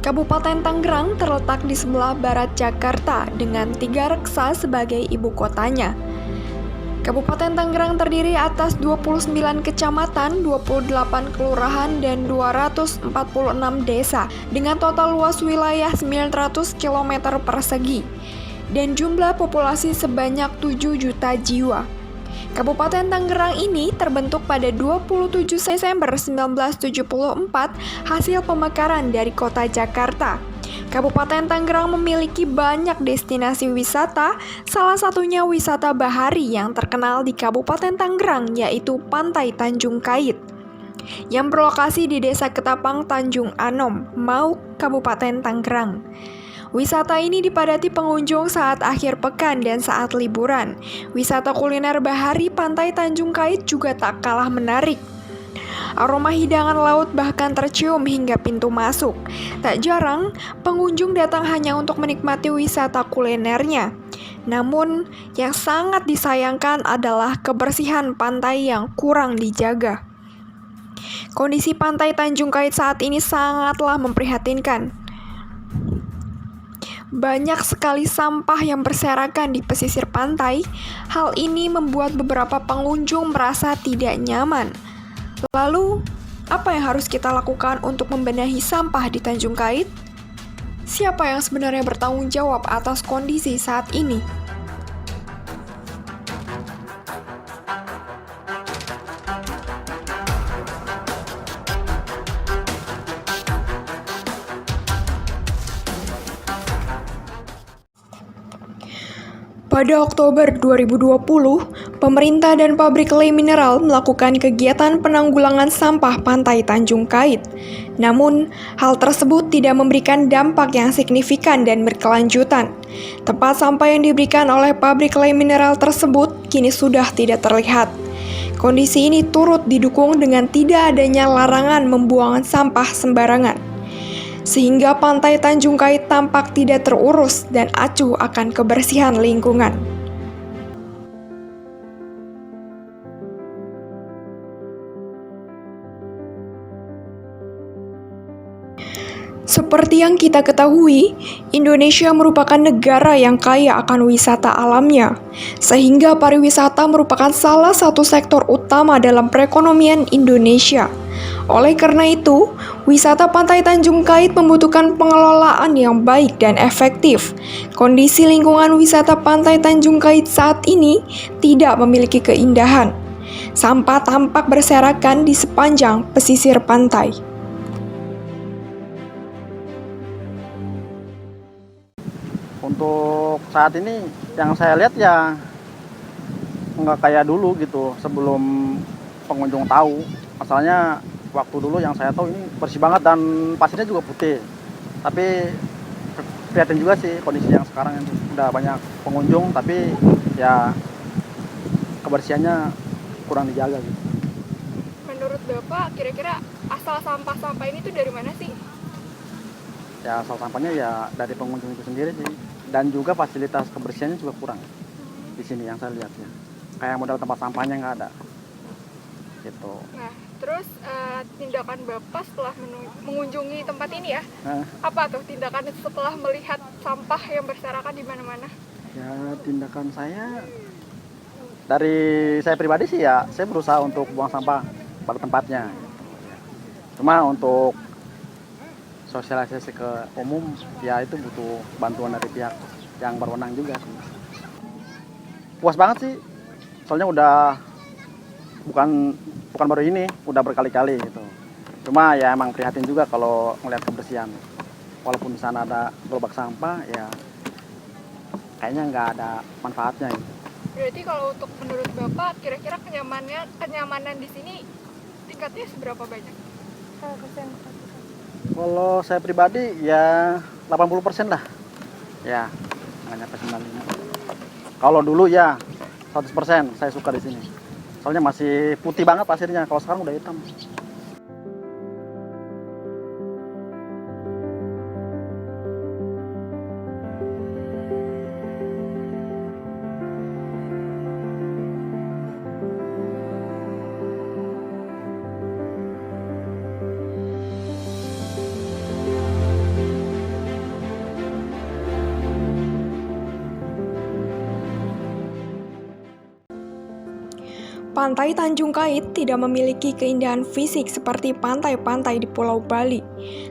Kabupaten Tangerang terletak di sebelah barat Jakarta dengan 3 reksa sebagai ibu kotanya. Kabupaten Tangerang terdiri atas 29 kecamatan, 28 kelurahan, dan 246 desa dengan total luas wilayah 900 km persegi dan jumlah populasi sebanyak 7 juta jiwa. Kabupaten Tangerang ini terbentuk pada 27 Desember 1974 hasil pemekaran dari kota Jakarta. Kabupaten Tangerang memiliki banyak destinasi wisata, salah satunya wisata bahari yang terkenal di Kabupaten Tangerang yaitu Pantai Tanjung Kait yang berlokasi di Desa Ketapang Tanjung Anom, Mauk, Kabupaten Tangerang. Wisata ini dipadati pengunjung saat akhir pekan dan saat liburan. Wisata kuliner bahari Pantai Tanjung Kait juga tak kalah menarik. Aroma hidangan laut bahkan tercium hingga pintu masuk. Tak jarang, pengunjung datang hanya untuk menikmati wisata kulinernya. Namun, yang sangat disayangkan adalah kebersihan pantai yang kurang dijaga. Kondisi Pantai Tanjung Kait saat ini sangatlah memprihatinkan. Banyak sekali sampah yang berserakan di pesisir pantai. Hal ini membuat beberapa pengunjung merasa tidak nyaman. Lalu, apa yang harus kita lakukan untuk membenahi sampah di Tanjung Kait? Siapa yang sebenarnya bertanggung jawab atas kondisi saat ini? Pada Oktober 2020, pemerintah dan pabrik clay mineral melakukan kegiatan penanggulangan sampah Pantai Tanjung Kait. Namun, hal tersebut tidak memberikan dampak yang signifikan dan berkelanjutan. Tempat sampah yang diberikan oleh pabrik clay mineral tersebut kini sudah tidak terlihat. Kondisi ini turut didukung dengan tidak adanya larangan membuang sampah sembarangan, sehingga Pantai Tanjung Kait tampak tidak terurus dan acuh akan kebersihan lingkungan. Seperti yang kita ketahui, Indonesia merupakan negara yang kaya akan wisata alamnya, sehingga pariwisata merupakan salah satu sektor utama dalam perekonomian Indonesia. Oleh karena itu, wisata Pantai Tanjung Kait membutuhkan pengelolaan yang baik dan efektif. Kondisi lingkungan wisata Pantai Tanjung Kait saat ini tidak memiliki keindahan. Sampah tampak berserakan di sepanjang pesisir pantai. Untuk saat ini yang saya lihat ya nggak kayak dulu gitu sebelum pengunjung tahu. Asalnya waktu dulu yang saya tahu ini bersih banget dan pasirnya juga putih. Tapi kelihatan juga sih kondisi yang sekarang itu udah banyak pengunjung tapi ya kebersihannya kurang dijaga gitu. Menurut Bapak, kira-kira asal sampah-sampah ini tuh dari mana sih? Ya asal sampahnya ya dari pengunjung itu sendiri sih. Dan juga fasilitas kebersihannya juga kurang di sini yang saya lihat ya. Kayak modal tempat sampahnya nggak ada. Gitu. Nah, terus tindakan Bapak setelah mengunjungi tempat ini ya, apa tuh tindakan setelah melihat sampah yang berserakan di mana-mana? Ya tindakan saya dari saya pribadi sih ya saya berusaha untuk buang sampah pada tempatnya. Cuma untuk sosialisasi ke umum ya itu butuh bantuan dari pihak yang berwenang juga sih. Puas banget sih, soalnya udah bukan baru ini, udah berkali-kali gitu. Cuma ya emang prihatin juga kalau ngeliat kebersihan. Walaupun di sana ada gerobak sampah ya kayaknya nggak ada manfaatnya gitu. Berarti kalau untuk menurut Bapak, kira-kira kenyamanan di sini tingkatnya seberapa banyak? Kalau saya pribadi ya 80% lah. Ya, nggak nyampe 95. Kalau dulu ya 100% saya suka di sini. Soalnya masih putih banget pasirnya, kalau sekarang udah hitam. Pantai Tanjung Kait tidak memiliki keindahan fisik seperti pantai-pantai di Pulau Bali.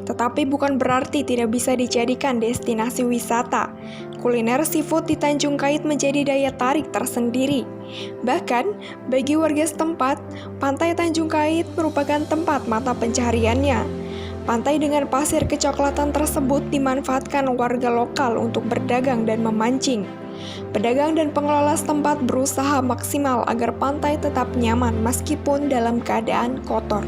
Tetapi bukan berarti tidak bisa dijadikan destinasi wisata. Kuliner seafood di Tanjung Kait menjadi daya tarik tersendiri. Bahkan, bagi warga setempat, Pantai Tanjung Kait merupakan tempat mata pencahariannya. Pantai dengan pasir kecoklatan tersebut dimanfaatkan warga lokal untuk berdagang dan memancing. Pedagang dan pengelola setempat berusaha maksimal agar pantai tetap nyaman meskipun dalam keadaan kotor.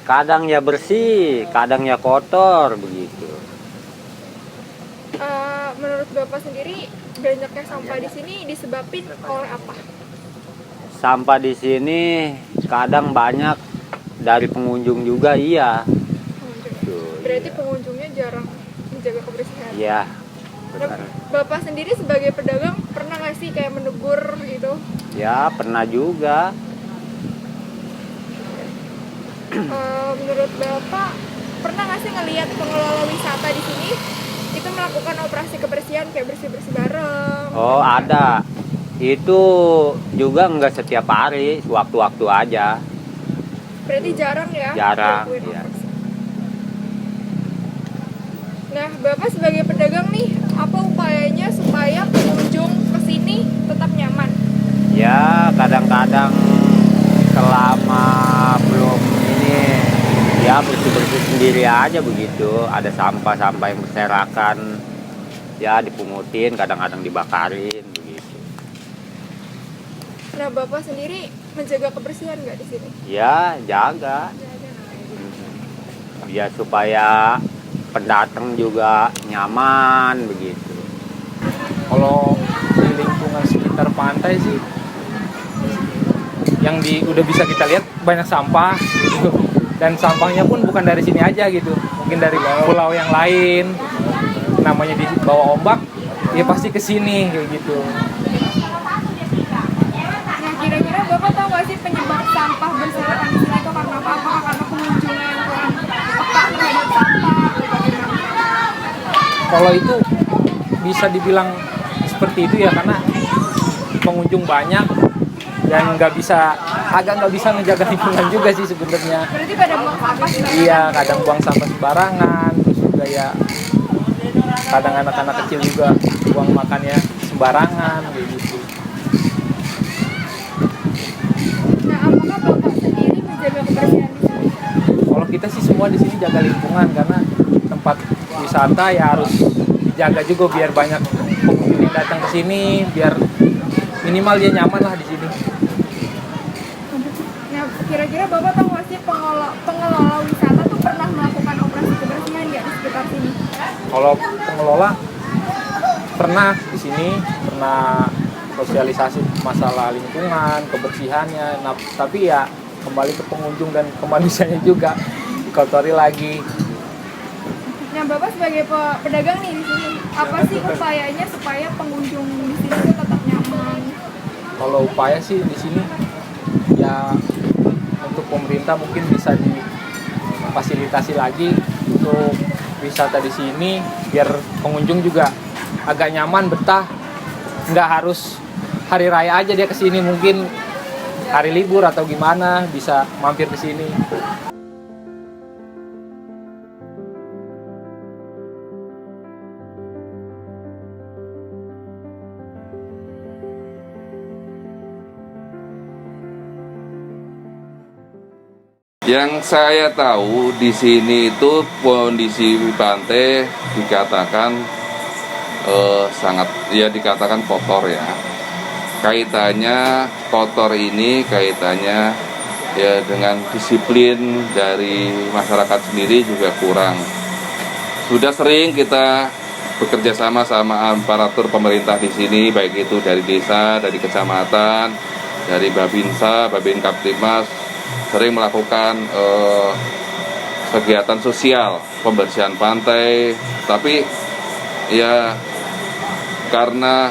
Kadang ya bersih, kadang ya kotor begitu. Menurut Bapak sendiri, banyaknya sampah di sini disebabkan oleh apa? Sampah di sini kadang banyak dari pengunjung juga, iya. Berarti pengunjungnya jarang menjaga kebersihan. Iya. Nah, Bapak sendiri sebagai pedagang pernah nggak sih kayak menegur gitu? Ya, pernah juga. Menurut Bapak, pernah nggak sih ngelihat pengelola wisata di sini itu melakukan operasi kebersihan kayak bersih-bersih bareng? Oh, ada. Itu juga nggak setiap hari, sewaktu-waktu aja. Berarti jarang ya? Jarang, dilakuin iya. operasi. Nah, Bapak sebagai pedagang nih, apa upayanya supaya pengunjung ke sini tetap nyaman? Ya, kadang-kadang selama belum ini, ya bersih-bersih sendiri aja begitu. Ada sampah-sampah yang berserakan, ya dipungutin, kadang-kadang dibakarin begitu. Nah, Bapak sendiri menjaga kebersihan nggak di sini? Ya, jaga. Biar supaya pendatang juga nyaman begitu. Kalau di lingkungan sekitar pantai sih, yang udah bisa kita lihat banyak sampah gitu. Dan sampahnya pun bukan dari sini aja gitu, mungkin dari pulau yang lain. Namanya di bawah ombak, ya pasti ke sini kayak gitu. Nah, kira-kira Bapak tahu nggak sih penyebab sampah berserakan di sini itu karena apa? Apakah karena pengunjungnya yang kurang peka terhadap sampah? Kalau itu bisa dibilang seperti itu ya, karena pengunjung banyak dan agak nggak bisa menjaga lingkungan juga sih sebenarnya. Berarti pada buang sampah sembarangan? Iya, kadang buang sampah sembarangan, terus juga ya kadang anak-anak kecil juga buang makannya sembarangan kayak gitu. Nah, apakah Bapak sendiri menjaga kebersihan di sini? Kalau kita sih semua di sini jaga lingkungan, karena tempat wisata ya harus dijaga juga biar banyak pengunjung yang datang ke sini, biar minimal dia nyaman lah di sini. Nah, kira-kira Bapak tahu nggak sih pengelola wisata tuh pernah melakukan operasi kebersihan nggak di sekitar sini? Kalau pengelola pernah di sini, pernah sosialisasi masalah lingkungan, kebersihannya. Nah, tapi ya kembali ke pengunjung dan ke manusianya juga, dikotori lagi. Nah, Bapak sebagai pedagang nih di sini, apa sih upayanya supaya pengunjung di sini tuh tetap nyaman? Kalau upaya sih di sini ya untuk pemerintah mungkin bisa difasilitasi lagi untuk wisata di sini biar pengunjung juga agak nyaman, betah. Nggak harus hari raya aja dia kesini, mungkin hari libur atau gimana bisa mampir ke sini. Yang saya tahu di sini itu kondisi pantai dikatakan sangat ya dikatakan kotor ya. Kaitannya kotor ini kaitannya ya dengan disiplin dari masyarakat sendiri juga kurang. Sudah sering kita bekerja sama aparatur pemerintah di sini, baik itu dari desa, dari kecamatan, dari Babinsa, Babin Kaptimas, sering melakukan kegiatan sosial pembersihan pantai, tapi ya karena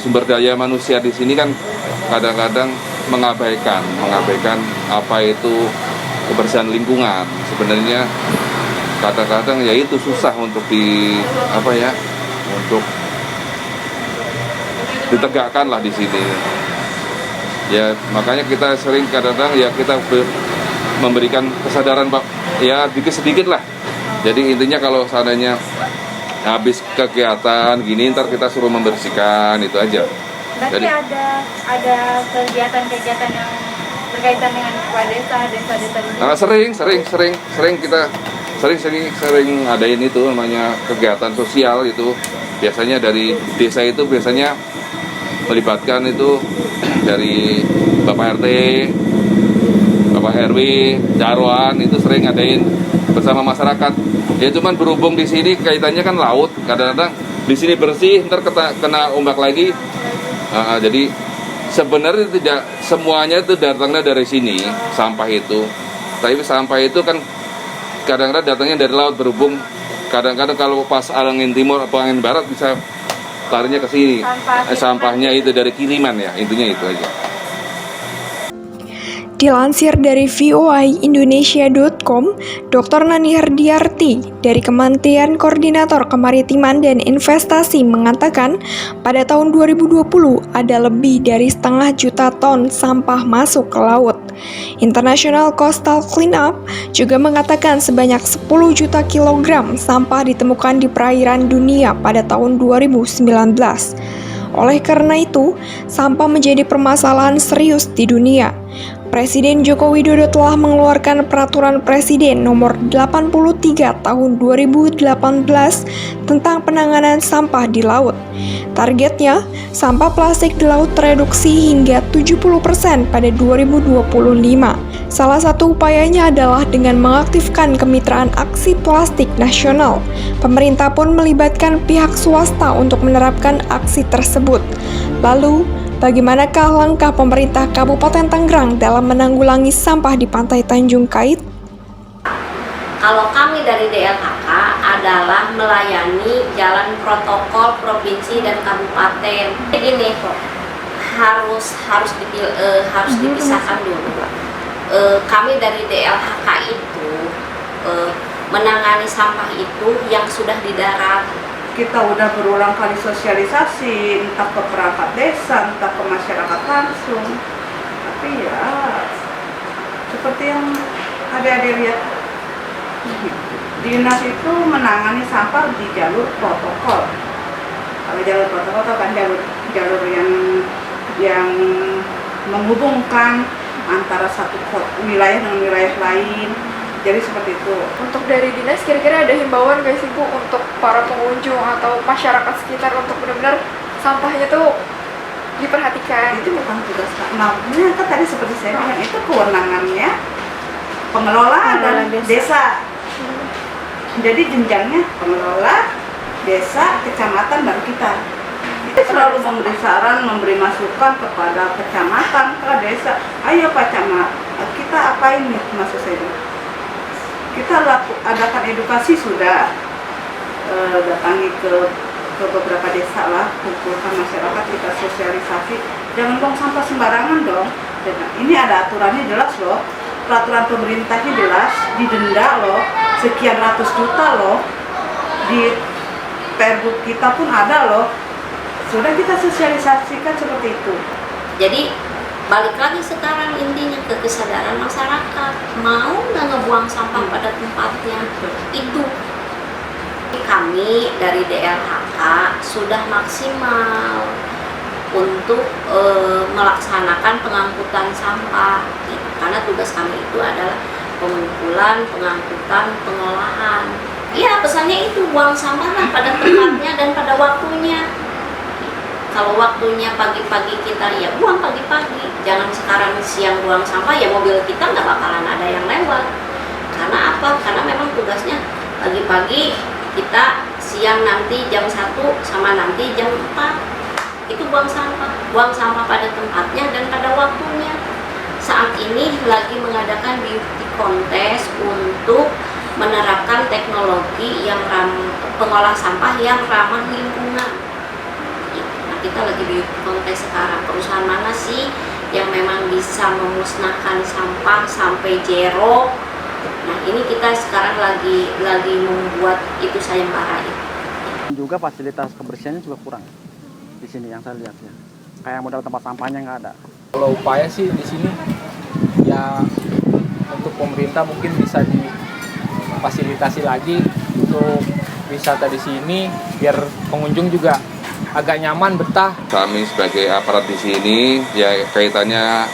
sumber daya manusia di sini kan kadang-kadang mengabaikan apa itu kebersihan lingkungan. Sebenarnya kadang-kadang ya itu susah untuk untuk ditegakkan lah di sini. Ya makanya kita sering kadang-kadang ya kita memberikan kesadaran Pak, ya sedikit lah. Jadi intinya kalau seandainya habis kegiatan gini ntar kita suruh membersihkan, itu aja. Berarti Jadi ada kegiatan-kegiatan yang berkaitan dengan kepala desa di sini? sering kita sering adain itu namanya kegiatan sosial itu. Biasanya dari desa itu biasanya melibatkan itu dari Bapak RT, Bapak RW, Jarwan, itu sering ngadain bersama masyarakat. Ya cuman berhubung di sini kaitannya kan laut, kadang-kadang di sini bersih, ntar kena ombak lagi. Jadi sebenarnya tidak semuanya itu datangnya dari sini sampah itu. Tapi sampah itu kan kadang-kadang datangnya dari laut, berhubung kadang-kadang kalau pas angin timur atau angin barat bisa larinya ke sini. Sampahnya itu dari kiriman ya, intinya itu aja. Dilansir dari voaindonesia.com, Dr. Nani Hardiarti dari Kementerian Koordinator Kemaritiman dan Investasi mengatakan pada tahun 2020 ada lebih dari 0,5 juta ton sampah masuk ke laut. International Coastal Cleanup juga mengatakan sebanyak 10 juta kilogram sampah ditemukan di perairan dunia pada tahun 2019. Oleh karena itu, sampah menjadi permasalahan serius di dunia. Presiden Joko Widodo telah mengeluarkan Peraturan Presiden Nomor 83 Tahun 2018 tentang penanganan sampah di laut. Targetnya, sampah plastik di laut tereduksi hingga 70% pada 2025. Salah satu upayanya adalah dengan mengaktifkan Kemitraan Aksi Plastik Nasional. Pemerintah pun melibatkan pihak swasta untuk menerapkan aksi tersebut. Lalu, bagaimanakah langkah pemerintah Kabupaten Tangerang dalam menanggulangi sampah di Pantai Tanjung Kait? Kalau kami dari DLHK adalah melayani jalan protokol provinsi dan kabupaten. Ini harus dipisahkan dulu. Kami dari DLHK itu menangani sampah itu yang sudah di darat. Kita udah berulang kali sosialisasi, entah ke perangkat desa, entah ke masyarakat langsung. Tapi ya, seperti yang adik-adik lihat, dinas itu menangani sampah di jalur protokol. Kalau jalur protokol itu kan jalur yang menghubungkan antara satu wilayah dengan wilayah lain. Jadi seperti itu. Untuk dari dinas kira-kira ada himbauan nggak sih Bu untuk para pengunjung atau masyarakat sekitar untuk benar-benar sampahnya tuh diperhatikan? Itu bukan tugas namanya kan tadi seperti saya bilang, itu kewenangannya pengelola dan desa. Jadi jenjangnya pengelola, desa, kecamatan, baru kita. Kita selalu memberi saran, memberi masukan kepada kecamatan, ke desa. Ayo Pak Camat, kita apain nih maksud saya? Kita adakan edukasi sudah, datangi ke beberapa desa lah, kumpulkan masyarakat, kita sosialisasi. Jangan buang sampah sembarangan dong. Ini ada aturannya jelas loh, peraturan pemerintahnya jelas, didenda loh, sekian ratus juta loh, di Pergub kita pun ada loh. Sudah kita sosialisasikan seperti itu. Jadi balik lagi sekarang intinya ke kesadaran masyarakat, mau nggak ngebuang sampah pada tempatnya. Itu kami dari DLHK sudah maksimal untuk melaksanakan pengangkutan sampah, karena tugas kami itu adalah pengumpulan, pengangkutan, pengolahan. Ya pesannya itu buang sampah pada tempatnya dan pada waktunya. Kalau waktunya pagi-pagi kita ya buang pagi-pagi, jangan sekarang siang buang sampah, ya mobil kita nggak bakalan ada yang lewat. Karena apa? Karena memang tugasnya pagi-pagi, kita siang nanti jam 1 sama nanti jam 4 itu buang sampah pada tempatnya dan pada waktunya. Saat ini lagi mengadakan beauty contest untuk menerapkan teknologi yang pengolah sampah yang ramah lingkungan. Kita lagi di kontes sekarang, perusahaan mana sih yang memang bisa memusnahkan sampah sampai zero. Nah ini kita sekarang lagi membuat itu sayembara itu. Juga fasilitas kebersihannya juga kurang di sini yang saya lihat ya. Kayak modal tempat sampahnya nggak ada. Kalau upaya sih di sini ya untuk pemerintah mungkin bisa difasilitasi lagi untuk wisata di sini biar pengunjung juga agak nyaman betah. Kami sebagai aparat di sini ya kaitannya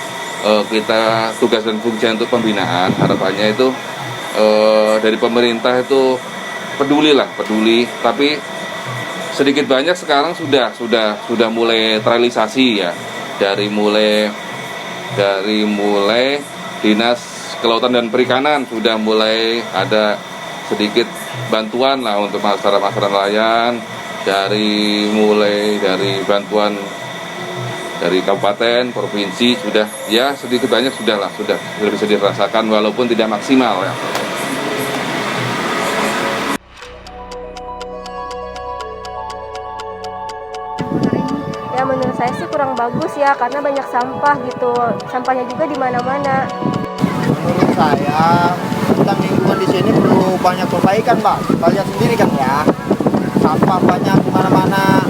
kita tugas dan fungsi untuk pembinaan, harapannya itu dari pemerintah itu peduli, tapi sedikit banyak sekarang sudah mulai terrealisasi ya, dari mulai Dinas Kelautan dan Perikanan sudah mulai ada sedikit bantuan lah untuk masyarakat nelayan, dari bantuan dari kabupaten, provinsi sudah ya sedikit banyak sudah bisa dirasakan walaupun tidak maksimal ya. Ya menurut saya sih kurang bagus ya karena banyak sampah gitu, sampahnya juga di mana-mana. Menurut saya tentang lingkungan di sini perlu banyak perbaikan, Mbak. Kita lihat sendiri kan ya, sampah banyak di mana-mana.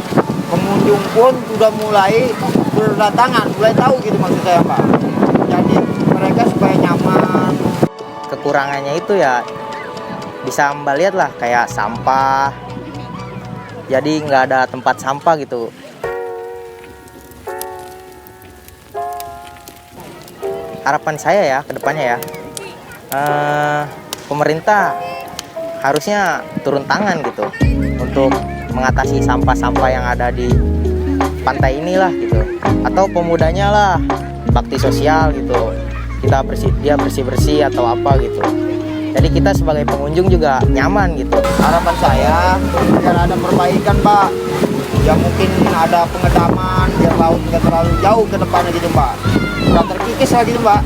Pengunjung pun sudah mulai berdatangan, mulai tahu gitu maksud saya, Mbak. Jadi mereka supaya nyaman. Kekurangannya itu ya bisa Mbak lihat lah kayak sampah. Jadi nggak ada tempat sampah gitu. Harapan saya ya ke depannya ya, pemerintah harusnya turun tangan gitu untuk mengatasi sampah-sampah yang ada di pantai inilah gitu, atau pemudanya lah bakti sosial gitu, dia bersih-bersih atau apa gitu, jadi kita sebagai pengunjung juga nyaman gitu. Harapan saya biar ada perbaikan, Mbak. Ya mungkin ada pengedaman biar laut nggak terlalu jauh ke depannya gitu, Mbak. Nggak terkikis lagi, Mbak.